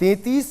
33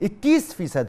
21%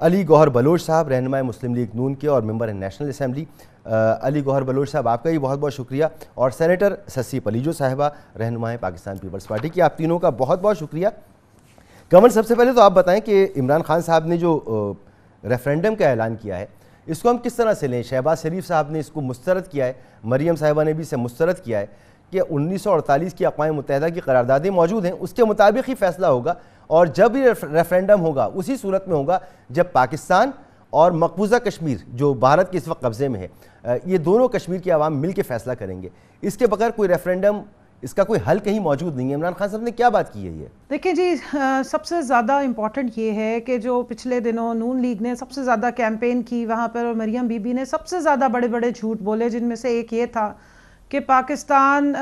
علی گوہر بلوچ صاحب رہنمائے مسلم لیگ نون کے اور ممبر ہیں نیشنل اسمبلی. علی گوہر بلوچ صاحب آپ کا بھی بہت بہت شکریہ, اور سینیٹر سسی پلیجو صاحبہ رہنما ہیں پاکستان پیپلز پارٹی کی, آپ تینوں کا بہت بہت شکریہ. قمر, سب سے پہلے تو آپ بتائیں کہ عمران خان صاحب نے جو ریفرینڈم کا اعلان کیا ہے اس کو ہم کس طرح سے لیں؟ شہباز شریف صاحب نے اس کو مسترد کیا ہے, مریم صاحبہ نے بھی اسے مسترد کیا ہے کہ 1948 کی اقوام متحدہ کی قراردادیں موجود ہیں, اس کے مطابق ہی فیصلہ ہوگا, اور جب یہ ریفرینڈم ہوگا اسی صورت میں ہوگا جب پاکستان اور مقبوضہ کشمیر جو بھارت کے اس وقت قبضے میں ہے, یہ دونوں کشمیر کے عوام مل کے فیصلہ کریں گے. اس کے بغیر کوئی ریفرینڈم, اس کا کوئی حل کہیں موجود نہیں ہے. عمران خان صاحب نے کیا بات کی ہے؟ یہ دیکھیں جی, سب سے زیادہ امپورٹنٹ یہ ہے کہ جو پچھلے دنوں نون لیگ نے سب سے زیادہ کیمپین کی وہاں پر, اور مریم بی بی نے سب سے زیادہ بڑے بڑے جھوٹ بولے, جن میں سے ایک یہ تھا کہ پاکستان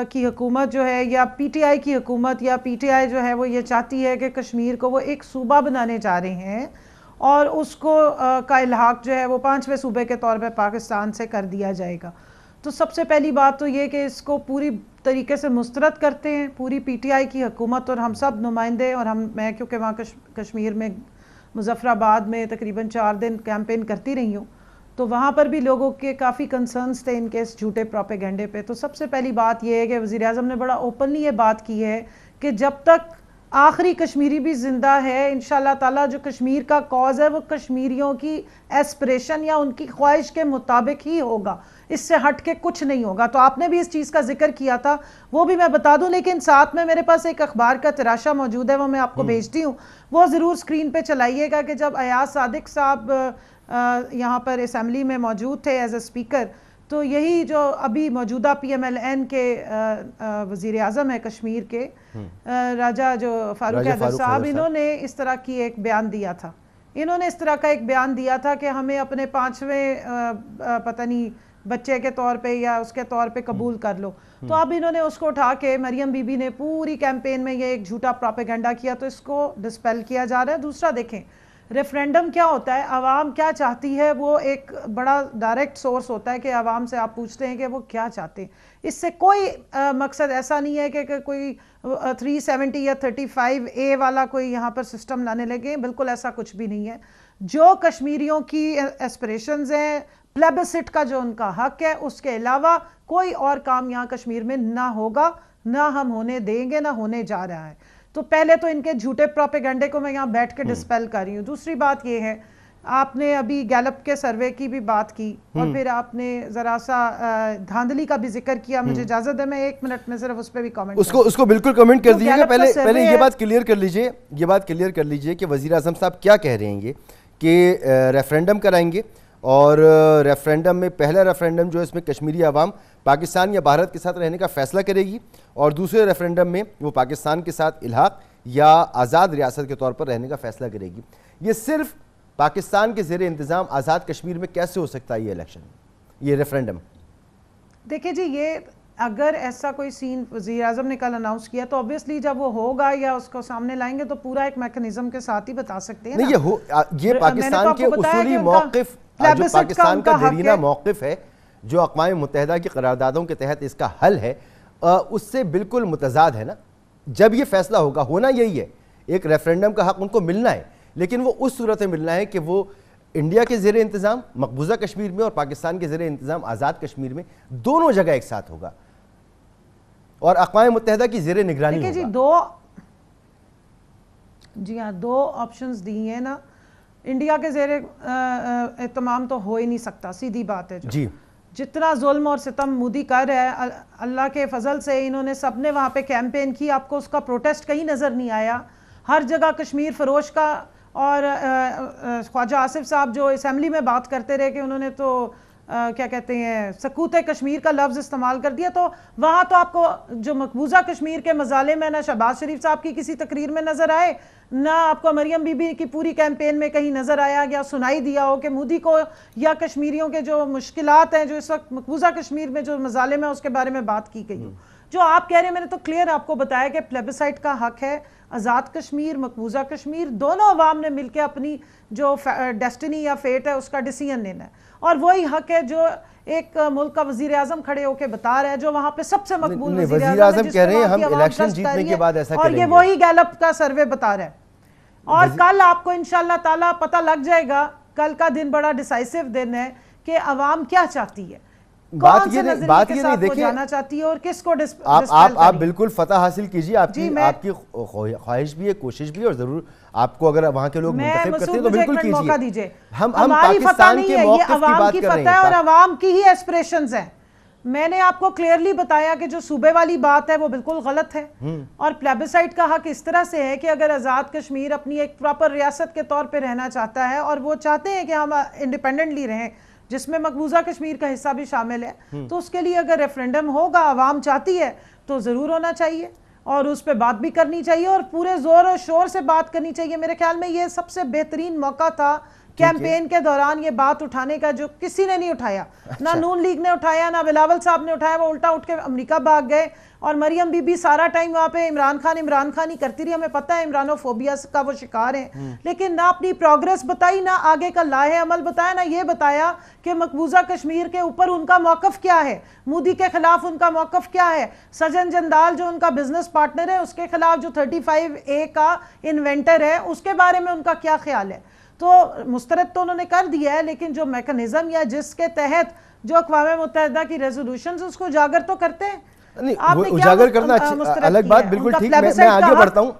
کی حکومت جو ہے یا پی ٹی آئی کی حکومت یا پی ٹی آئی جو ہے وہ یہ چاہتی ہے کہ کشمیر کو وہ ایک صوبہ بنانے چاہ رہے ہیں, اور اس کو کا الحاق جو ہے وہ 5ویں صوبے کے طور پہ پاکستان سے کر دیا جائے گا. تو سب سے پہلی بات تو یہ کہ اس کو پوری طریقے سے مسترد کرتے ہیں پوری پی ٹی آئی کی حکومت, اور ہم سب نمائندے, اور میں کیونکہ وہاں کشمیر میں مظفر آباد میں تقریباً 4 دن کیمپین کرتی رہی ہوں, تو وہاں پر بھی لوگوں کے کافی کنسرنز تھے ان کے اس جھوٹے پروپیگنڈے پہ. تو سب سے پہلی بات یہ ہے کہ وزیر اعظم نے بڑا اوپنلی یہ بات کی ہے کہ جب تک آخری کشمیری بھی زندہ ہے انشاءاللہ تعالیٰ جو کشمیر کا کاز ہے وہ کشمیریوں کی ایسپریشن یا ان کی خواہش کے مطابق ہی ہوگا, اس سے ہٹ کے کچھ نہیں ہوگا. تو آپ نے بھی اس چیز کا ذکر کیا تھا, وہ بھی میں بتا دوں, لیکن ساتھ میں میرے پاس ایک اخبار کا تراشا موجود ہے, وہ میں آپ کو بھیجتی ہوں, وہ ضرور سکرین پہ چلائیے گا کہ جب ایاز صادق صاحب یہاں پر اسمبلی میں موجود تھے ایز اے اسپیکر, تو یہی جو ابھی موجودہ پی ایم ایل این کے وزیر اعظم ہے کشمیر کے, راجہ جو فاروق حیدر صاحب, انہوں نے اس طرح کی ایک بیان دیا تھا. انہوں نے اس طرح کا ایک بیان دیا تھا کہ ہمیں اپنے 5ویں پتہ نہیں بچے کے طور پہ یا اس کے طور پہ قبول کر لو. تو اب انہوں نے اس کو اٹھا کے مریم بی بی نے پوری کیمپین میں یہ ایک جھوٹا پروپیگنڈا کیا, تو اس کو ڈسپیل کیا جا رہا ہے. دوسرا دیکھیں, ریفرینڈم کیا ہوتا ہے, عوام کیا چاہتی ہے, وہ ایک بڑا ڈائریکٹ سورس ہوتا ہے کہ عوام سے آپ پوچھتے ہیں کہ وہ کیا چاہتے ہیں. اس سے کوئی مقصد ایسا نہیں ہے کہ کوئی 370 یا 35A والا کوئی یہاں پر سسٹم لانے لگے, بالکل ایسا کچھ بھی نہیں ہے. جو کشمیریوں کی ایسپریشنز ہیں, پلیبسٹ کا جو ان کا حق ہے, اس کے علاوہ کوئی اور کام یہاں کشمیر میں نہ ہوگا, نہ ہم ہونے دیں گے, نہ ہونے جا رہا ہے. تو پہلے تو ان کے جھوٹے پروپیگنڈے کو میں یہاں بیٹھ کے ڈسپیل کر رہی ہوں. دوسری بات یہ ہے, آپ نے ابھی گیلپ کے سروے کی بھی بات کی, اور پھر آپ نے ذرا سا دھاندلی کا بھی ذکر کیا. مجھے اجازت ہے میں 1 منٹ میں صرف اس پہ بھی کامنٹ اس کو بالکل کمنٹ کر دیجیے گا. پہلے یہ بات کلیئر کر لیجئے کہ وزیر اعظم صاحب کیا کہہ رہے ہیں یہ کہ ریفرینڈم کرائیں گے, اور ریفرینڈم میں پہلا ریفرینڈم جو ہے اس میں کشمیری عوام پاکستان یا بھارت کے ساتھ رہنے کا فیصلہ کرے گی, اور دوسرے ریفرینڈم میں وہ پاکستان کے ساتھ الحاق یا آزاد ریاست کے طور پر رہنے کا فیصلہ کرے گی. یہ صرف پاکستان کے زیر انتظام آزاد کشمیر میں کیسے ہو سکتا ہے یہ الیکشن, یہ ریفرینڈم؟ دیکھیں جی, یہ اگر ایسا کوئی سین وزیر اعظم نے کل اناؤنس کیا تو obviously جب وہ ہوگا یا اس کو سامنے لائیں گے تو پورا ایک میکنزم کے ساتھ ہی بتا سکتے ہیں. نہیں, یہ پاکستان کے اصولی موقف, جو پاکستان کا دیرینہ موقف ہے, جو اقوام متحدہ کی قراردادوں کے تحت اس کا حل ہے, اس سے بالکل متضاد ہے نا. جب یہ فیصلہ ہوگا, ہونا یہی ہے, ایک ریفرینڈم کا حق ان کو ملنا ہے, لیکن وہ اس صورت میں ملنا ہے کہ وہ انڈیا کے زیر انتظام مقبوضہ کشمیر میں اور پاکستان کے زیر انتظام آزاد کشمیر میں دونوں جگہ ایک ساتھ ہوگا, اور اقوام متحدہ کی زیر نگرانی ہوگا. جی ہاں, 2 آپشنز دی ہیں نا. انڈیا کے زیر اہتمام تو ہو ہی نہیں سکتا, سیدھی بات ہے. جی, جتنا ظلم اور ستم مودی کر رہا ہے, اللہ کے فضل سے انہوں نے سب نے وہاں پہ کیمپین کی, آپ کو اس کا پروٹیسٹ کہیں نظر نہیں آیا. ہر جگہ کشمیر فروش کا, اور خواجہ آصف صاحب جو اسمبلی میں بات کرتے رہے کہ انہوں نے تو کیا کہتے ہیں سکوت کشمیر کا لفظ استعمال کر دیا, تو وہاں تو آپ کو جو مقبوضہ کشمیر کے مظالم ہیں نہ شہباز شریف صاحب کی کسی تقریر میں نظر آئے, نہ آپ کو مریم بی بی کی پوری کیمپین میں کہیں نظر آیا یا سنائی دیا ہو کہ مودی کو یا کشمیریوں کے جو مشکلات ہیں, جو اس وقت مقبوضہ کشمیر میں جو مظالم ہیں اس کے بارے میں بات کی گئی ہو. جو آپ کہہ رہے ہیں, میں نے تو کلیئر آپ کو بتایا کہ پلیبسائٹ کا حق ہے. آزاد کشمیر, مقبوضہ کشمیر, دونوں عوام نے مل کے اپنی جو ڈیسٹنی یا فیٹ ہے اس کا ڈیسیژن لینا ہے, اور وہی حق ہے جو ایک ملک کا وزیر اعظم کھڑے ہو کے بتا رہا ہے, جو وہاں پہ سب سے مقبول وزیر اعظم کہہ رہے ہیں ہم الیکشن جیتنے کے بعد ایسا کریں گے, اور یہ وہی گیلپ کا سروے بتا رہا ہے. اور کل آپ کو انشاءاللہ تعالیٰ پتہ لگ جائے گا، کل کا دن بڑا ڈیسائسو دن ہے کہ عوام کیا چاہتی ہے، کون سے نظریے کے ساتھ وہ جانا چاہتی ہے اور کس کو آپ بالکل فتح حاصل کیجئے، آپ کی خواہش بھی ہے، کوشش بھی ہے، اور ضرور آپ کو اگر وہاں کے لوگ منتخب کرتے ہیں تو بالکل کیجئے. ہم پاکستان کے موقف کی بات کر رہے ہیں، اور عوام کی ہی ایسپریشنز ہیں. میں نے آپ کو کلیئرلی بتایا کہ جو صوبے والی بات ہے وہ بالکل غلط ہے، اور پلیبسائٹ کا حق اس طرح سے ہے کہ اگر آزاد کشمیر اپنی ایک پراپر ریاست کے طور پہ رہنا چاہتا ہے اور وہ چاہتے ہیں کہ ہم انڈیپینڈنٹلی رہیں جس میں مقبوضہ کشمیر کا حصہ بھی شامل ہے، تو اس کے لیے اگر ریفرینڈم ہوگا، عوام چاہتی ہے تو ضرور ہونا چاہیے اور اس پہ بات بھی کرنی چاہیے اور پورے زور و شور سے بات کرنی چاہیے. میرے خیال میں یہ سب سے بہترین موقع تھا کیمپین کے دوران یہ بات اٹھانے کا، جو کسی نے نہیں اٹھایا، نہ نون لیگ نے اٹھایا، نہ بلاول صاحب نے اٹھایا، وہ الٹا اٹھ کے امریکہ بھاگ گئے. اور مریم بی بی سارا ٹائم وہاں پہ عمران خان ہی کرتی رہی. ہمیں پتہ ہے عمرانوفوبیا کا وہ شکار ہیں، لیکن نہ اپنی پروگریس بتائی، نہ آگے کا لاہے عمل بتایا، نہ یہ بتایا کہ مقبوضہ کشمیر کے اوپر ان کا موقف کیا ہے، مودی کے خلاف ان کا موقف کیا ہے، سجن جندال جو ان کا بزنس پارٹنر ہے اس کے خلاف، جو 35A کا انوینٹر ہے، اس کے بارے میں ان کا کیا خیال ہے. تو مسترد تو انہوں نے کر دیا ہے، لیکن جو میکنزم یا جس کے تحت جو اقوام متحدہ کی ریزولوشنز اس کو اجاگر تو کرتے ہیں. اجاگر کرنا الگ بات، بالکل ٹھیک. میں آگے بڑھتا ہوں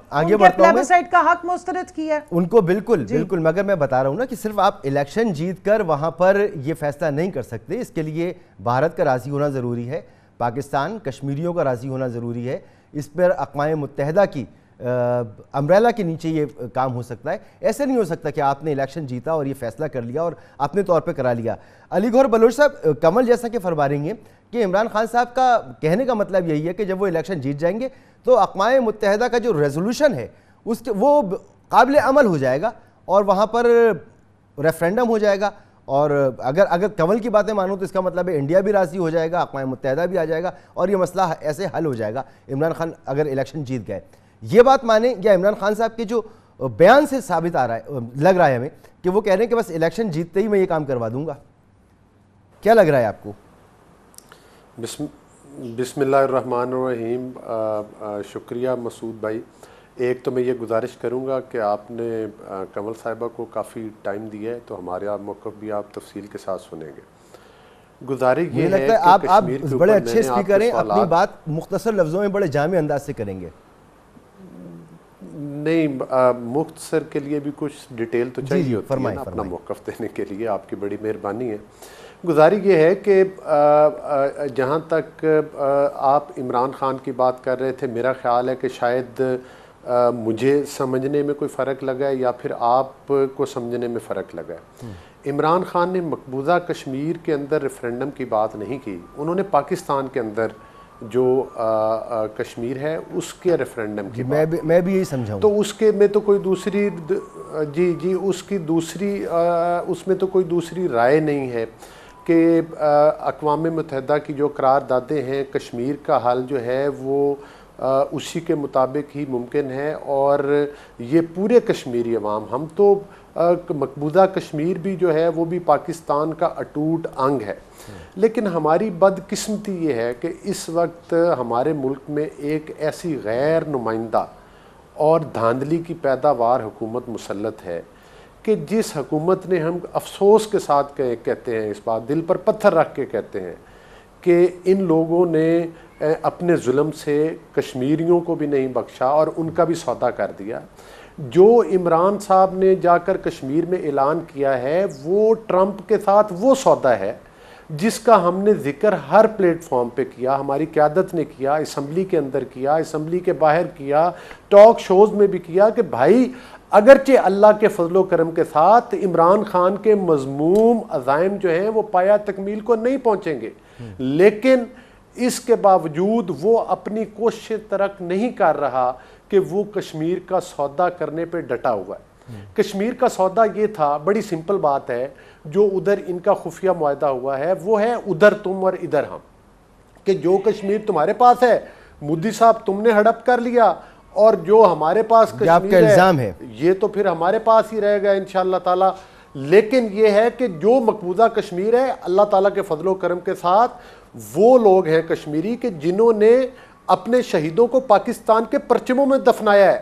پلیبسائٹ کا حق مسترد کیا ہے ان کو، بالکل بالکل. مگر میں بتا رہا ہوں نا کہ صرف آپ الیکشن جیت کر وہاں پر یہ فیصلہ نہیں کر سکتے. اس کے لیے بھارت کا راضی ہونا ضروری ہے، پاکستان کشمیریوں کا راضی ہونا ضروری ہے. اس پر اقوام متحدہ کی امبریلا کے نیچے یہ کام ہو سکتا ہے. ایسے نہیں ہو سکتا کہ آپ نے الیکشن جیتا اور یہ فیصلہ کر لیا اور اپنے طور پہ کرا لیا. علی گوہر بلوچ صاحب، کمل جیسا کہ فرما رہی ہیں کہ عمران خان صاحب کا کہنے کا مطلب یہی ہے کہ جب وہ الیکشن جیت جائیں گے تو اقوام متحدہ کا جو ریزولوشن ہے وہ قابل عمل ہو جائے گا اور وہاں پر ریفرینڈم ہو جائے گا. اور اگر کمل کی باتیں مانو تو اس کا مطلب ہے انڈیا بھی راضی ہو جائے گا، اقوام متحدہ بھی آ جائے گا اور یہ مسئلہ ایسے حل ہو جائے گا عمران خان اگر الیکشن جیت گئے. یہ بات مانیں یا عمران خان صاحب کے جو بیان سے ثابت آ رہا ہے، لگ رہا ہے ہمیں کہ وہ کہہ رہے ہیں کہ بس الیکشن جیتتے ہی میں یہ کام کروا دوں گا، کیا لگ رہا ہے آپ کو؟ بسم اللہ الرحمن الرحیم. شکریہ مسعود بھائی. ایک تو میں یہ گزارش کروں گا کہ آپ نے کمل صاحبہ کو کافی ٹائم دیا ہے تو ہمارے موقف بھی آپ تفصیل کے ساتھ سنیں گے. گزارش یہ ہے کہ آپ بڑے اچھے اسپیکر ہیں، اپنی بات مختصر لفظوں میں بڑے جامع انداز سے کریں گے. نہیں، مختصر کے لیے بھی کچھ ڈیٹیل تو چاہیے ہوتی ہے اپنا موقف دینے کے لیے. آپ کی بڑی مہربانی ہے. گزارش یہ ہے کہ جہاں تک آپ عمران خان کی بات کر رہے تھے، میرا خیال ہے کہ شاید مجھے سمجھنے میں کوئی فرق لگا ہے یا پھر آپ کو سمجھنے میں فرق لگا ہے. عمران خان نے مقبوضہ کشمیر کے اندر ریفرینڈم کی بات نہیں کی، انہوں نے پاکستان کے اندر جو کشمیر ہے اس کے ریفرینڈم کی بات. میں بھی یہی سمجھاؤں تو اس کے میں تو کوئی دوسری اس میں تو کوئی دوسری رائے نہیں ہے کہ اقوام متحدہ کی جو قراردادیں ہیں، کشمیر کا حل جو ہے وہ اسی کے مطابق ہی ممکن ہے. اور یہ پورے کشمیری عوام، ہم تو مقبوضہ کشمیر بھی جو ہے وہ بھی پاکستان کا اٹوٹ انگ ہے، لیکن ہماری بدقسمتی یہ ہے کہ اس وقت ہمارے ملک میں ایک ایسی غیر نمائندہ اور دھاندلی کی پیداوار حکومت مسلط ہے کہ جس حکومت نے، ہم افسوس کے ساتھ کہتے ہیں اس بات، دل پر پتھر رکھ کے کہتے ہیں کہ ان لوگوں نے اپنے ظلم سے کشمیریوں کو بھی نہیں بخشا اور ان کا بھی سودا کر دیا. جو عمران صاحب نے جا کر کشمیر میں اعلان کیا ہے وہ ٹرمپ کے ساتھ وہ سودا ہے جس کا ہم نے ذکر ہر پلیٹ فارم پہ کیا، ہماری قیادت نے کیا، اسمبلی کے اندر کیا، اسمبلی کے باہر کیا، ٹاک شوز میں بھی کیا کہ بھائی اگرچہ اللہ کے فضل و کرم کے ساتھ عمران خان کے مذموم عزائم جو ہیں وہ پایہ تکمیل کو نہیں پہنچیں گے، لیکن اس کے باوجود وہ اپنی کوشش ترک نہیں کر رہا کہ وہ کشمیر کا سودا کرنے پہ ڈٹا ہوا ہے. کشمیر کا سودا یہ تھا، بڑی سمپل بات ہے، جو ادھر ان کا خفیہ معاہدہ ہوا ہے وہ ہے ادھر تم اور ادھر ہم، کہ جو کشمیر تمہارے پاس ہے مودی صاحب تم نے ہڑپ کر لیا، اور جو ہمارے پاس کشمیر ہے یہ تو پھر ہمارے پاس ہی رہے گا انشاءاللہ تعالی. لیکن یہ ہے کہ جو مقبوضہ کشمیر ہے، اللہ تعالیٰ کے فضل و کرم کے ساتھ وہ لوگ ہیں کشمیری کہ جنہوں نے اپنے شہیدوں کو پاکستان کے پرچموں میں دفنایا ہے.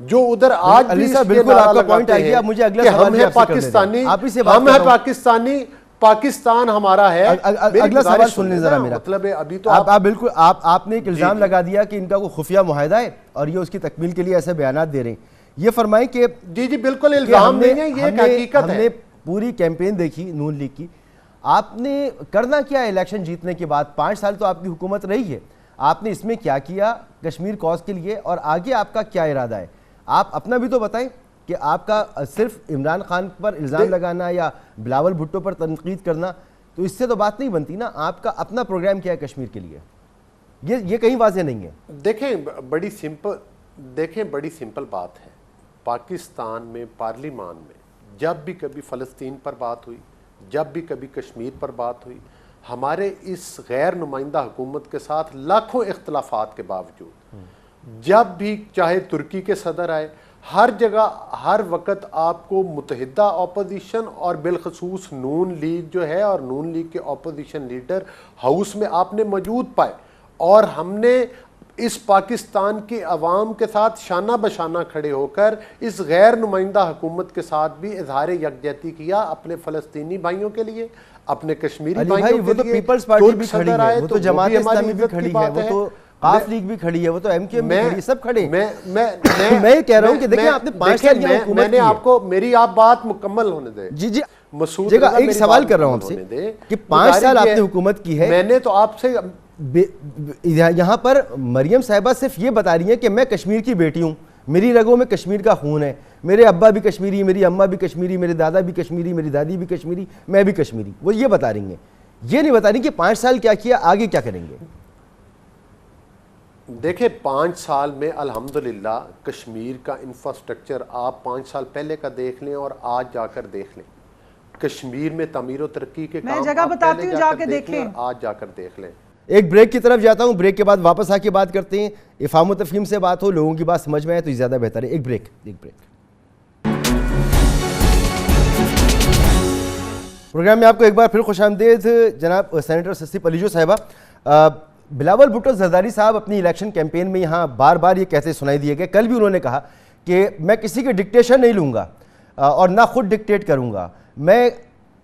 جو ادھر آج بھی اس کے نعرہ لگاتے ہیں کہ ہم ہیں پاکستانی، ہم ہیں پاکستانی، پاکستان ہمارا ہے. اگلا سوال سن لیں ذرا میرا. مطلب ہے ابھی تو آپ بالکل آپ نے ایک الزام لگا دیا کہ ان کا کوئی خفیہ معاہدہ ہے اور یہ اس کی تکمیل کے لیے ایسے بیانات دے رہے ہیں. یہ فرمائیں کہ جی بالکل الزام نہیں ہے، یہ ایک حقیقت ہے. ہم نے پوری کیمپین دیکھی نون لیگ کی. آپ نے کرنا کیا الیکشن جیتنے کے بعد؟ 5 سال تو آپ کی حکومت رہی ہے. آپ نے اس میں کیا کیا کشمیر کاز کے لیے اور آگے آپ کا کیا ارادہ ہے؟ آپ اپنا بھی تو بتائیں کہ آپ کا صرف عمران خان پر الزام لگانا یا بلاول بھٹو پر تنقید کرنا تو اس سے تو بات نہیں بنتی نا. آپ کا اپنا پروگرام کیا ہے کشمیر کے لیے؟ یہ کہیں واضح نہیں ہے. دیکھیں بڑی سمپل بات ہے. پاکستان میں پارلیمان میں جب بھی کبھی فلسطین پر بات ہوئی، جب بھی کبھی کشمیر پر بات ہوئی، ہمارے اس غیر نمائندہ حکومت کے ساتھ لاکھوں اختلافات کے باوجود جب بھی چاہے ترکی کے صدر آئے، ہر جگہ ہر وقت آپ کو متحدہ اپوزیشن اور بالخصوص نون لیگ جو ہے اور نون لیگ کے اپوزیشن لیڈر ہاؤس میں آپ نے موجود پائے. اور ہم نے اس پاکستان کی عوام کے ساتھ شانہ بشانہ کھڑے ہو کر اس غیر نمائندہ حکومت کے ساتھ بھی اظہار یکجہتی کیا اپنے فلسطینی بھائیوں کے لیے، اپنے کشمیری بھائیوں کے لیے. وہ تو پیپلز پارٹی بھی کھڑی ہے، وہ تو جماعت اسلامی بھی کھڑی ہے، وہ تو قاف لیگ بھی کھڑی ہے، وہ تو ایم کیو ایم بھی کھڑی ہے، سب کھڑے ہیں. میں یہ کہہ رہا ہوں کہ دیکھیں آپ نے 5 سال کی حکومت کی ہے. میری آپ بات مکمل ہونے دیں. جی مسعود جگہ ایک سوال کر رہا ہوں آپ سے کہ 5 سال آپ نے حکومت کی ہے. میں نے تو آپ سے یہاں پر مریم صاحبہ صرف یہ بتا رہی ہیں کہ میں کشمیر کی بیٹی ہوں، میری رگوں میں کشمیر کا خون ہے، میرے ابا بھی کشمیری، میری اماں بھی کشمیری، میرے دادا بھی کشمیری، میری دادی بھی کشمیری، میں بھی کشمیری. وہ یہ بتا رہی ہیں، یہ نہیں بتا رہی کہ 5 سال کیا کیا، آگے کیا کریں گے. دیکھیں 5 سال میں الحمدللہ کشمیر کا انفراسٹرکچر آپ 5 سال پہلے کا دیکھ لیں اور آج جا کر دیکھ لیں. کشمیر میں تعمیر و ترقی کے کام میں جگہ بتاتی ہوں، جا کے دیکھیں اور آج جا کر دیکھ لیں. ایک بریک کی طرف جاتا ہوں، بریک کے بعد واپس آ کے بات کرتے ہیں. افہام و تفہیم سے بات ہو، لوگوں کی بات سمجھ میں آئے تو یہ زیادہ بہتر ہے. ایک بریک. پروگرام میں آپ کو ایک بار پھر خوش آمدید. جناب سینیٹر سسی پلیجو صاحبہ، بلاول بھٹو زرداری صاحب اپنی الیکشن کیمپین میں یہاں بار بار یہ کہتے سنائی دیے گئے. کل بھی انہوں نے کہا کہ میں کسی کے ڈکٹیشن نہیں لوں گا اور نہ خود ڈکٹیٹ کروں گا، میں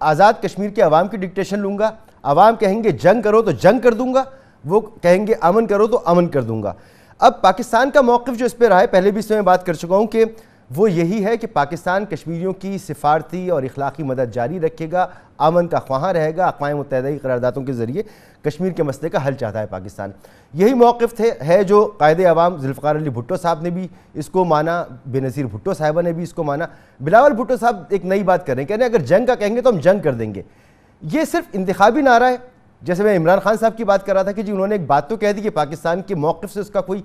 آزاد کشمیر کے عوام کی ڈکٹیشن لوں گا. عوام کہیں گے جنگ کرو تو جنگ کر دوں گا، وہ کہیں گے امن کرو تو امن کر دوں گا. اب پاکستان کا موقف جو اس پہ رہا ہے، پہلے بھی اس میں بات کر چکا ہوں کہ وہ یہی ہے کہ پاکستان کشمیریوں کی سفارتی اور اخلاقی مدد جاری رکھے گا، امن کا خواہاں رہے گا، اقوام متحدہ کی قراردادوں کے ذریعے کشمیر کے مسئلے کا حل چاہتا ہے پاکستان. یہی موقف ہے جو قائد عوام ذوالفقار علی بھٹو صاحب نے بھی اس کو مانا، بے نظیر بھٹو صاحبہ نے بھی اس کو مانا. بلاول بھٹو صاحب ایک نئی بات کر رہے ہیں، کہہ رہے ہیں اگر جنگ کا کہیں گے تو ہم جنگ کر دیں گے. یہ صرف انتخابی نعرہ ہے. جیسے میں عمران خان صاحب کی بات کر رہا تھا کہ جی انہوں نے ایک بات تو کہہ دی کہ پاکستان کے موقف سے اس کا کوئی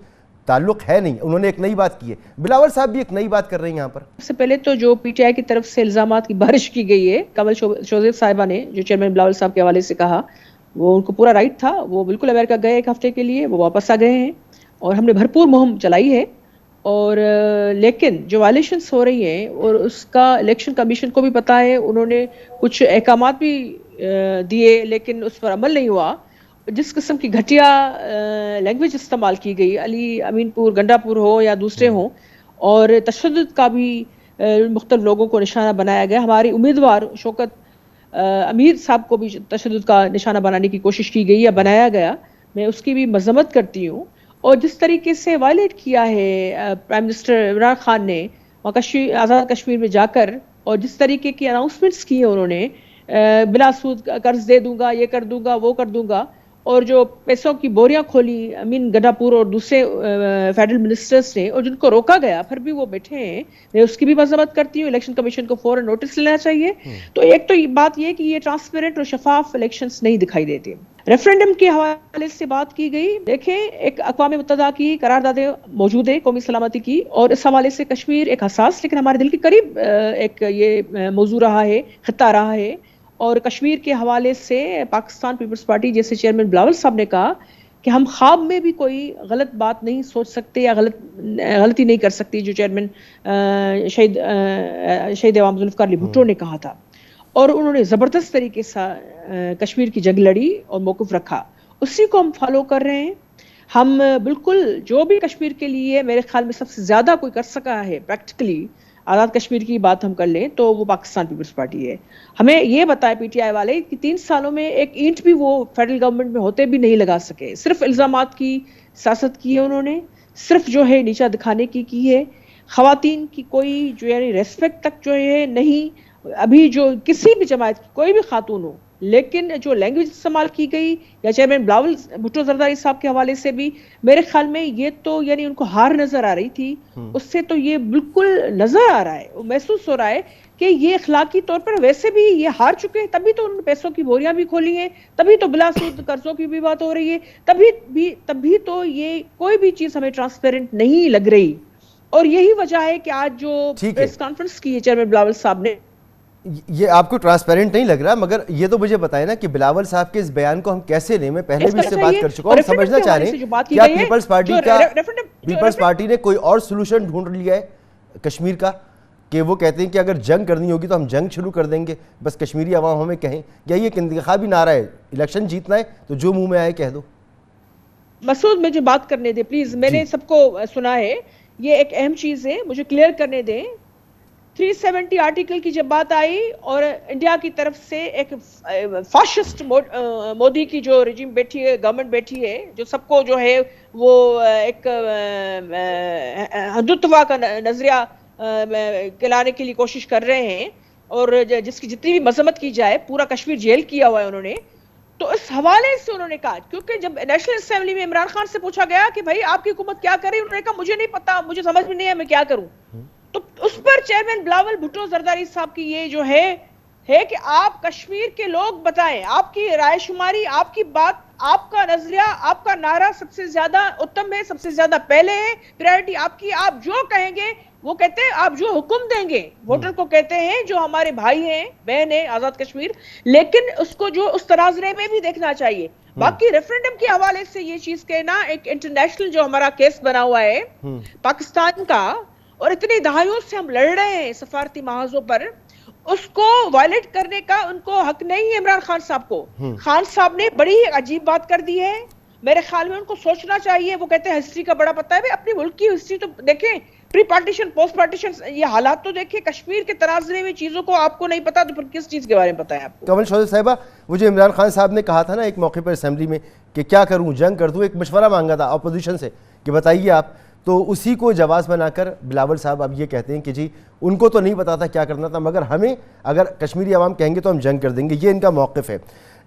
تعلق ہے نہیں، انہوں نے ایک نئی بات کی ہے. بلاول صاحب بھی ایک نئی بات کر رہے ہیں یہاں پر. سب سے پہلے تو جو پی ٹی آئی کی طرف سے الزامات کی بارش کی گئی ہے کمل شوزیف صاحبہ نے جو چیئرمین بلاول صاحب کے حوالے سے کہا، وہ ان کو پورا رائٹ تھا. وہ بالکل امریکہ گئے 1 ہفتے کے لیے، وہ واپس آ گئے ہیں اور ہم نے بھرپور مہم چلائی ہے. اور لیکن جو وائلیشنس ہو رہی ہیں اور اس کا الیکشن کمیشن کو بھی پتہ ہے، انہوں نے کچھ احکامات بھی دیے لیکن اس پر عمل نہیں ہوا. جس قسم کی گھٹیا لینگویج استعمال کی گئی، علی امین پور گنڈا پور ہو یا دوسرے ہوں، اور تشدد کا بھی مختلف لوگوں کو نشانہ بنایا گیا. ہماری امیدوار شوکت امیر صاحب کو بھی تشدد کا نشانہ بنانے کی کوشش کی گئی یا بنایا گیا. میں اس کی بھی مذمت کرتی ہوں. اور جس طریقے سے وائلیٹ کیا ہے پرائم منسٹر عمران خان نے آزاد کشمیر میں جا کر، اور جس طریقے کی اناؤنسمنٹس کی ہیں انہوں نے، بلا سود قرض دے دوں گا، یہ کر دوں گا، وہ کر دوں گا، اور جو پیسوں کی بوریاں کھولی امین گڈا پور اور دوسرے فیڈرل منسٹرز نے، اور جن کو روکا گیا پھر بھی وہ بیٹھے ہیں، میں اس کی بھی مذمت کرتی ہوں. الیکشن کمیشن کو فوراً نوٹس لینا چاہیے. تو ایک تو بات یہ کہ یہ ٹرانسپیرنٹ اور شفاف الیکشنز نہیں دکھائی دیتے. ریفرینڈم کے حوالے سے بات کی گئی. دیکھیں ایک اقوام متحدہ کی قراردادیں موجود ہے قومی سلامتی کی، اور اس حوالے سے کشمیر ایک حساس لیکن ہمارے دل کے قریب ایک یہ موضوع رہا ہے، خطہ رہا ہے. اور کشمیر کے حوالے سے پاکستان پیپلز پارٹی جیسے چیئرمین بلاول صاحب نے کہا کہ ہم خواب میں بھی کوئی غلط بات نہیں سوچ سکتے یا غلطی نہیں کر سکتی، جو چیئرمین شہید عوام ذوالفقار علی بھٹو نے کہا تھا. اور انہوں نے زبردست طریقے سے کشمیر کی جنگ لڑی اور موقف رکھا. اسی کو ہم فالو کر رہے ہیں. ہم بالکل جو بھی کشمیر کے لیے میرے خیال میں سب سے زیادہ کوئی کر سکا ہے پریکٹیکلی آزاد کشمیر کی بات ہم کر لیں تو وہ پاکستان پیپلز پارٹی ہے. ہمیں یہ بتائے پی ٹی آئی والے کہ 3 سالوں میں ایک اینٹ بھی وہ فیڈرل گورنمنٹ میں ہوتے بھی نہیں لگا سکے. صرف الزامات کی سیاست کی ہے انہوں نے, صرف جو ہے نیچا دکھانے کی ہے. خواتین کی کوئی جو یعنی ریسپیکٹ تک جو ہے نہیں. ابھی جو کسی بھی جماعت کی کوئی بھی خاتون ہو, لیکن جو لینگویج استعمال کی گئی یا چیئرمین بلاول بھٹو زرداری صاحب کے حوالے سے بھی میرے خیال میں یہ تو یعنی ان کو ہار نظر آ رہی تھی, اس سے تو یہ بالکل نظر آ رہا ہے, محسوس ہو رہا ہے کہ یہ اخلاقی طور پر ویسے بھی یہ ہار چکے ہیں. تبھی تو ان پیسوں کی بوریاں بھی کھولی ہیں, تبھی تو بلا سود قرضوں کی بھی بات ہو رہی ہے, تبھی تو یہ کوئی بھی چیز ہمیں ٹرانسپیرنٹ نہیں لگ رہی. اور یہی وجہ ہے کہ آج جو پریس کانفرنس کی ہے چیئرمین بلاول صاحب نے, یہ آپ کو ٹرانسپیرنٹ نہیں لگ رہا, مگر یہ تو مجھے بتائیں نا کہ بلاول صاحب کے اس بیان کو ہم کیسے لیں. میں پہلے بھی اس سے بات کر چکا ہوں, ہم سمجھنا چاہ رہے ہیں کیا پیپلز پارٹی نے کوئی اور سلوشن ڈھونڈ لیا ہے کشمیر کا, کہ وہ کہتے ہیں کہ اگر جنگ کرنی ہوگی تو ہم جنگ شروع کر دیں گے, بس کشمیری عوام ہمیں کہیں, یا یہ ایک انتخابی نعرہ ہے, الیکشن جیتنا ہے تو جو منہ میں آئے کہہ دو. مسعود مجھے بات کرنے دے پلیز, میں نے سب کو سنا ہے, یہ ایک اہم چیز ہے, مجھے کلیئر کرنے دیں. 370 آرٹیکل کی جب بات آئی اور انڈیا کی طرف سے ایک فاشسٹ مودی کی جو رجیم بیٹھی ہے, گورنمنٹ بیٹھی ہے, جو سب کو جو ہے وہ ایک ہندوتوا کا نظریہ کلانے کے لیے کوشش کر رہے ہیں, اور جس کی جتنی بھی مذمت کی جائے, پورا کشمیر جیل کیا ہوا ہے انہوں نے. تو اس حوالے سے انہوں نے کہا, کیونکہ جب نیشنل اسمبلی میں عمران خان سے پوچھا گیا کہ بھائی آپ کی حکومت کیا کرے, انہوں نے کہا مجھے نہیں پتا, مجھے سمجھ میں نہیں ہے میں کیا کروں. تو اس پر چیئرمین بلاول بھٹو زرداری صاحب کی یہ جو ہے کہ آپ کشمیر کے لوگ بتائیں, آپ کی رائے شماری, آپ کی بات, آپ کا نظریہ, آپ کا نعرہ سب سے زیادہ اتم ہے, سب سے زیادہ پہلے ہے, پرائرٹی آپ کی, آپ جو کہیں گے وہ کہتے ہیں, آپ جو حکم دیں گے ووٹر کو کہتے ہیں جو ہمارے بھائی ہیں بہن ہیں آزاد کشمیر, لیکن اس کو جو اس تناظرے میں بھی دیکھنا چاہیے. باقی ریفرنڈم کے حوالے سے یہ چیز کہنا, ایک انٹرنیشنل جو ہمارا کیس بنا ہوا ہے پاکستان کا, اور اتنی دہائیوں سے ہم لڑ رہے ہیں سفارتی محاذوں پر, اس کو وائلیٹ کرنے کا ان کو حق نہیں ہے. عمران خان صاحب کو, خان صاحب نے بڑی عجیب بات کر دی ہے, میرے خیال میں ان کو سوچنا چاہیے. وہ کہتے ہیں ہسٹری کا بڑا پتہ ہے, اپنی ملک کی ہسٹری تو دیکھیں, پری پارٹیشن پوسٹ پارٹیشن یہ حالات تو دیکھیں, کشمیر کے تناظرے میں چیزوں کو آپ کو نہیں پتا تو پھر کس چیز کے بارے میں پتا ہے آپ کو. کمل شوزیف صاحبہ, وہ جو عمران خان صاحب نے کہا تھا نا ایک موقع پر اسمبلی میں کہ کیا کروں, جنگ کر دوں, ایک مشورہ مانگا تھا اپوزیشن سے کہ بتائیے آپ, تو اسی کو جواز بنا کر بلاول صاحب اب یہ کہتے ہیں کہ جی ان کو تو نہیں پتا تھا کیا کرنا تھا, مگر ہمیں اگر کشمیری عوام کہیں گے تو ہم جنگ کر دیں گے. یہ ان کا موقف ہے.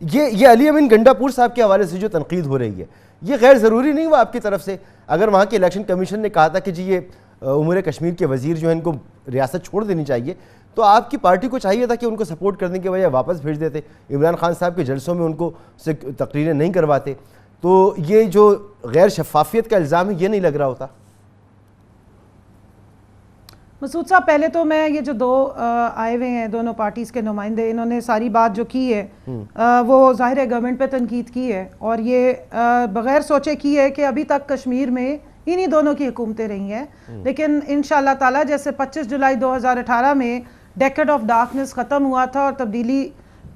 یہ علی امین گنڈا پور صاحب کے حوالے سے جو تنقید ہو رہی ہے, یہ غیر ضروری نہیں ہوا آپ کی طرف سے؟ اگر وہاں کے الیکشن کمیشن نے کہا تھا کہ جی یہ امور کشمیر کے وزیر جو ہیں ان کو ریاست چھوڑ دینی چاہیے, تو آپ کی پارٹی کو چاہیے تھا کہ ان کو سپورٹ کرنے کے بجائے واپس بھیج دیتے, عمران خان صاحب کے جلسوں میں ان کو سے تقریریں نہیں کرواتے. تو یہ جو غیر شفافیت کا الزام ہے یہ نہیں لگ رہا ہوتا؟ مسعود صاحب, پہلے تو میں یہ جو دو آئے ہوئے ہیں دونوں پارٹیز کے نمائندے, انہوں نے ساری بات جو کی ہے وہ ظاہر ہے گورنمنٹ پہ تنقید کی ہے, اور یہ بغیر سوچے کی ہے کہ ابھی تک کشمیر میں انہی دونوں کی حکومتیں رہی ہیں. لیکن انشاءاللہ تعالیٰ جیسے 25 جولائی 2018 میں ڈیکیڈ آف ڈارکنس ختم ہوا تھا اور تبدیلی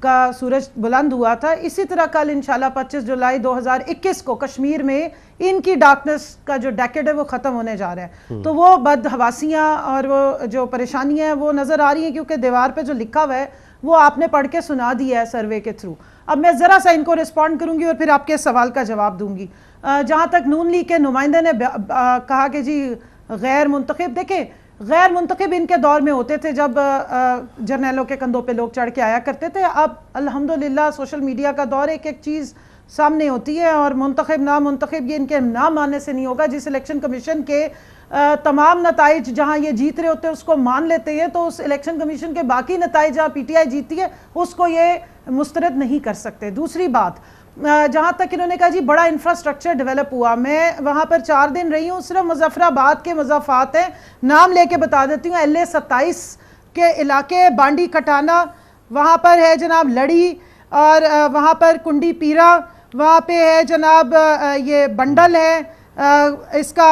کا سورج بلند ہوا تھا, اسی طرح کل انشاءاللہ 25 جولائی 2021 کو کشمیر میں ان کی ڈارکنس کا جو ڈیکیڈ ہے وہ ختم ہونے جا رہا ہے. تو وہ بدحواسیاں اور وہ جو پریشانیاں ہیں وہ نظر آ رہی ہیں, کیونکہ دیوار پہ جو لکھا ہوا ہے وہ آپ نے پڑھ کے سنا دیا ہے سروے کے تھرو. اب میں ذرا سا ان کو رسپونڈ کروں گی اور پھر آپ کے سوال کا جواب دوں گی. جہاں تک نون لیگ کے نمائندے نے کہا کہ جی غیر منتخب, دیکھیں غیر منتخب ان کے دور میں ہوتے تھے جب جرنیلوں کے کندھوں پہ لوگ چڑھ کے آیا کرتے تھے. اب الحمدللہ سوشل میڈیا کا دور, ایک ایک چیز سامنے ہوتی ہے, اور منتخب نا منتخب یہ ان کے نہ ماننے سے نہیں ہوگا. جس الیکشن کمیشن کے تمام نتائج جہاں یہ جیت رہے ہوتے ہیں اس کو مان لیتے ہیں, تو اس الیکشن کمیشن کے باقی نتائج جہاں پی ٹی آئی جیتی ہے اس کو یہ مسترد نہیں کر سکتے. دوسری بات, جہاں تک انہوں نے کہا جی بڑا انفراسٹرکچر ڈیولپ ہوا, میں وہاں پر 4 دن رہی ہوں, صرف مظفر آباد کے مضافات ہیں, نام لے کے بتا دیتی ہوں. LA-27 کے علاقے, بانڈی کٹانا وہاں پر ہے جناب, لڑی, اور وہاں پر کنڈی پیرا, وہاں پہ ہے جناب یہ بنڈل ہے, اس کا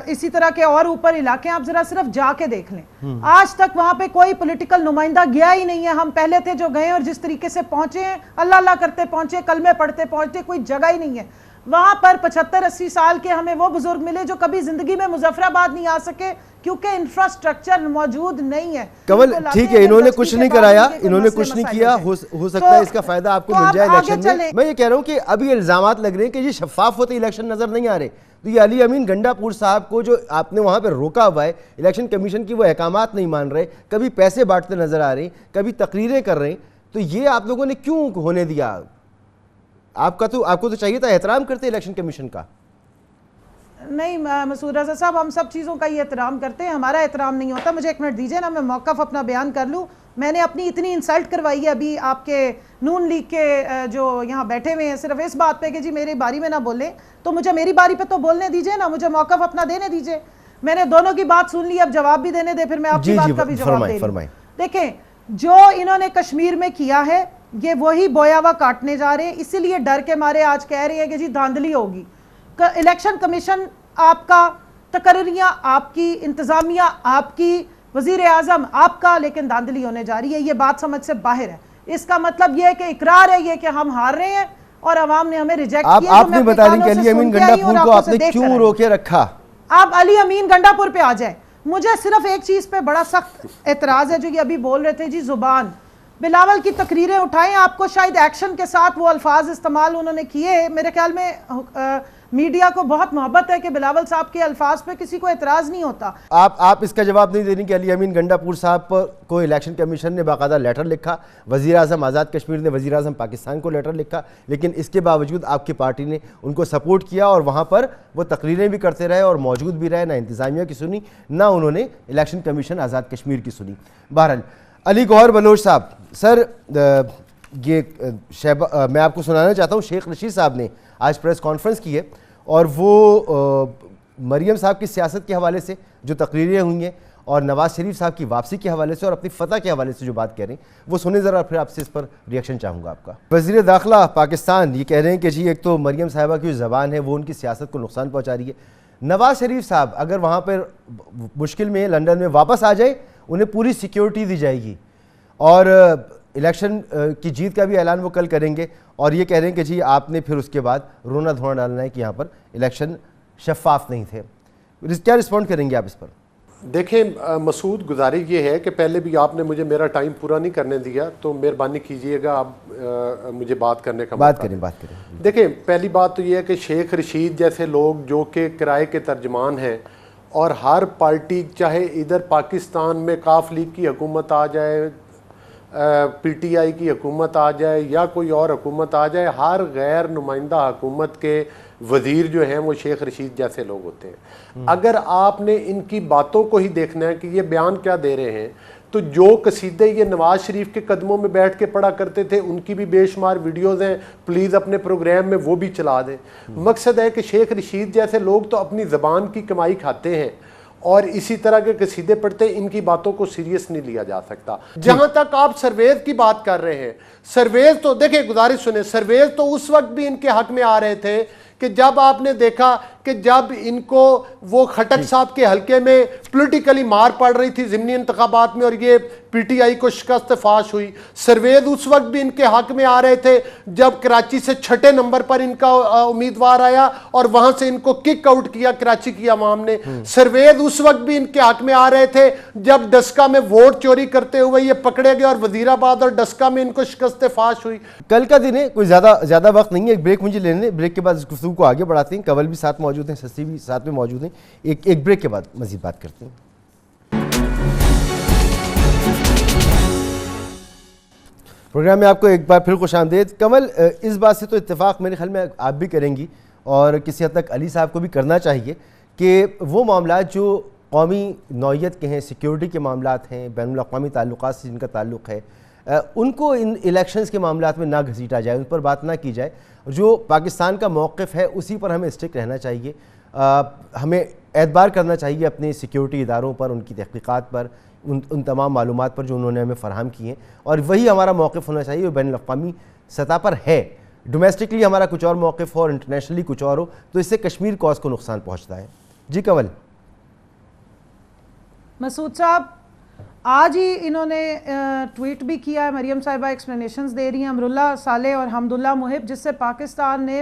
اسی طرح کے اور اوپر علاقے, آپ ذرا صرف جا کے دیکھ لیں. آج تک وہاں پہ کوئی پولیٹیکل نمائندہ گیا ہی نہیں ہے. ہم پہلے تھے جو گئے اور جس طریقے سے پہنچے ہیں, اللہ اللہ کرتے پہنچے, کلمے پڑھتے پہنچتے, کوئی جگہ ہی نہیں ہے. وہاں پر 75-80 سال کے ہمیں وہ بزرگ ملے جو کبھی زندگی میں مظفر آباد نہیں آ سکے کیونکہ انفراسٹرکچر موجود نہیں ہے. کنول ٹھیک ہے انہوں نے کچھ نہیں کرایا, انہوں نے کچھ نہیں کیا, ہو سکتا ہے اس کا فائدہ آپ کو مل جائے الیکشن میں. میں یہ کہہ رہا ہوں کہ ابھی الزامات لگ رہے ہیں کہ یہ شفاف ہوتے الیکشن نظر نہیں آ رہے. تو یہ علی امین گنڈا پور صاحب کو جو آپ نے وہاں پہ روکا ہوا ہے, الیکشن کمیشن کی وہ احکامات نہیں مان رہے, کبھی پیسے بانٹتے نظر آ رہے ہیں, کبھی تقریریں کر رہے ہیں, تو یہ آپ لوگوں نے کیوں ہونے دیا؟ آپ کو تو چاہیے تھا احترام کرتے الیکشن کمیشن کا. نہیں مسعود رضا صاحب, ہم سب چیزوں کا یہ احترام کرتے ہیں, ہمارا احترام نہیں ہوتا. مجھے ایک منٹ دیجئے نا, میں موقف اپنا بیان کر لوں. میں نے اپنی اتنی انسلٹ کروائی ہے ابھی آپ کے نون لیگ کے جو یہاں بیٹھے ہوئے ہیں صرف اس بات پہ کہ جی میری باری میں نہ بولیں, تو مجھے میری باری پہ تو بولنے دیجئے نا, مجھے موقف اپنا دینے دیجئے. میں نے دونوں کی بات سن لی, اب جواب بھی دینے دے, پھر میں آپ کی بات کا بھی جواب دے لوں. دیکھیں جو انہوں نے کشمیر میں کیا ہے یہ وہی بویا ہوا کاٹنے جا رہے ہیں, اسی لیے ڈر کے مارے آج کہہ رہے ہیں کہ جی دھاندلی ہوگی. الیکشن کمیشن آپ کا, تقرریاں آپ کی, انتظامیہ آپ کی, وزیر اعظم آپ کا, لیکن دھاندلی ہونے جا رہی ہے. یہ بات سمجھ سے باہر ہے. اس کا مطلب یہ ہے کہ اقرار ہے یہ کہ ہم ہار رہے ہیں اور عوام نے ہمیں ریجیکٹ کیا. آپ نے بتا دیں کہ علی امین گنڈا پور کو آپ نے کیوں روکے رکھا؟ آپ علی امین گنڈا پور پہ آ جائیں. مجھے صرف ایک چیز پہ بڑا سخت اعتراض ہے جو یہ ابھی بول رہے تھے جی زبان. بلاول کی تقریریں اٹھائیں, آپ کو شاید ایکشن کے ساتھ وہ الفاظ استعمال انہوں نے کیے. میرے خیال میں میڈیا کو بہت محبت ہے کہ بلاول صاحب کے الفاظ پہ کسی کو اعتراض نہیں ہوتا. آپ اس کا جواب نہیں دے رہی کہ علی امین گنڈا پور صاحب کو الیکشن کمیشن نے باقاعدہ لیٹر لکھا, وزیر اعظم آزاد کشمیر نے وزیر اعظم پاکستان کو لیٹر لکھا, لیکن اس کے باوجود آپ کی پارٹی نے ان کو سپورٹ کیا اور وہاں پر وہ تقریریں بھی کرتے رہے اور موجود بھی رہے. نہ انتظامیہ کی سنی, نہ انہوں نے الیکشن کمیشن آزاد کشمیر کی سنی. بہرحال علی گوہر بلوچ صاحب, سر یہ میں آپ کو سنانا چاہتا ہوں, شیخ رشید صاحب نے آج پریس کانفرنس کی ہے اور وہ مریم صاحب کی سیاست کے حوالے سے جو تقریریں ہوئی ہیں اور نواز شریف صاحب کی واپسی کے حوالے سے اور اپنی فتح کے حوالے سے جو بات کہہ رہے ہیں وہ سنیں ذرا, پھر آپ سے اس پر ریئیکشن چاہوں گا آپ کا. وزیر داخلہ پاکستان یہ کہہ رہے ہیں کہ جی ایک تو مریم صاحبہ کی جو زبان ہے وہ ان کی سیاست کو نقصان پہنچا رہی ہے. نواز شریف صاحب اگر وہاں پر مشکل میں لنڈن میں واپس آ جائے, انہیں پوری سیکیورٹی دی جائے گی اور الیکشن کی جیت کا بھی اعلان وہ کل کریں گے, اور یہ کہہ رہے ہیں کہ جی آپ نے پھر اس کے بعد رونا دھونا ڈالنا ہے کہ یہاں پر الیکشن شفاف نہیں تھے. کیا رسپونڈ کریں گے آپ اس پر؟ دیکھیں مسعود, گزارش یہ ہے کہ پہلے بھی آپ نے مجھے میرا ٹائم پورا نہیں کرنے دیا, تو مہربانی کیجئے گا آپ مجھے بات کرنے کا بات کریں. دیکھیں پہلی بات تو یہ ہے کہ شیخ رشید جیسے لوگ جو کہ کرائے کے ترجمان ہیں, اور ہر پارٹی چاہے ادھر پاکستان میں قاف لیگ کی حکومت آ جائے, پی ٹی آئی کی حکومت آ جائے یا کوئی اور حکومت آ جائے, ہر غیر نمائندہ حکومت کے وزیر جو ہیں وہ شیخ رشید جیسے لوگ ہوتے ہیں. اگر آپ نے ان کی باتوں کو ہی دیکھنا ہے کہ یہ بیان کیا دے رہے ہیں, تو جو قصیدے یہ نواز شریف کے قدموں میں بیٹھ کے پڑھا کرتے تھے ان کی بھی بے شمار ویڈیوز ہیں, پلیز اپنے پروگرام میں وہ بھی چلا دیں. مقصد ہے کہ شیخ رشید جیسے لوگ تو اپنی زبان کی کمائی کھاتے ہیں اور اسی طرح کے قصیدے پڑھتے ہیں, ان کی باتوں کو سیریس نہیں لیا جا سکتا. جہاں تک آپ سرویز کی بات کر رہے ہیں, سرویز تو دیکھیں گزارش سنیں, سرویز تو اس وقت بھی ان کے حق میں آ رہے تھے کہ جب آپ نے دیکھا کہ جب ان کو وہ خٹک صاحب کے حلقے میں پولیٹیکلی مار پڑ رہی تھی ضمنی انتخابات میں اور یہ پی ٹی آئی کو شکست فاش ہوئی, سرویز اس وقت بھی ان کے حق میں آ رہے تھے جب کراچی سے 6 نمبر پر ان کا امیدوار آیا اور وہاں سے ان کو کک آؤٹ کیا کراچی کی عوام نے. سرویز اس وقت بھی ان کے حق میں آ رہے تھے جب ڈسکا میں ووٹ چوری کرتے ہوئے یہ پکڑے گئے اور وزیر آباد اور ڈسکا میں ان کو شکست فاش ہوئی. کل کا دن ہے, کوئی زیادہ وقت نہیں ہے, ایک بریک مجھے لینے, بریک کے بعد اس گفتگو کو آگے بڑھاتے ہیں. کنول بھی ساتھ موجود ہیں, سسی بھی ساتھ میں موجود ہیں, ایک بریک کے بعد مزید بات کرتے ہیں. پروگرام میں آپ کو ایک بار پھر خوش آمدید. کنول, اس بات سے تو اتفاق میرے خیال میں آپ بھی کریں گی اور کسی حد تک علی صاحب کو بھی کرنا چاہیے کہ وہ معاملات جو قومی نوعیت کے ہیں, سیکیورٹی کے معاملات ہیں, بین الاقوامی تعلقات سے جن کا تعلق ہے, ان کو ان الیکشنز کے معاملات میں نہ گھسیٹا جائے, ان پر بات نہ کی جائے. جو پاکستان کا موقف ہے اسی پر ہمیں اسٹک رہنا چاہیے. ہمیں اعتبار کرنا چاہیے اپنے سیکیورٹی اداروں پر, ان کی تحقیقات پر, ان تمام معلومات پر جو انہوں نے ہمیں فراہم کی ہیں, اور وہی ہمارا موقف ہونا چاہیے. وہ بین الاقوامی سطح پر ہے, ڈومیسٹکلی ہمارا کچھ اور موقف ہو اور انٹرنیشنلی کچھ اور ہو, تو اس سے کشمیر کاز کو نقصان پہنچتا ہے. جی کنول. مسعود صاحب, آج ہی انہوں نے ٹویٹ بھی کیا ہے, مریم صاحبہ ایکسپلینیشنز دے رہی ہیں, امراللہ صالح اور حمداللہ محب, جس سے پاکستان نے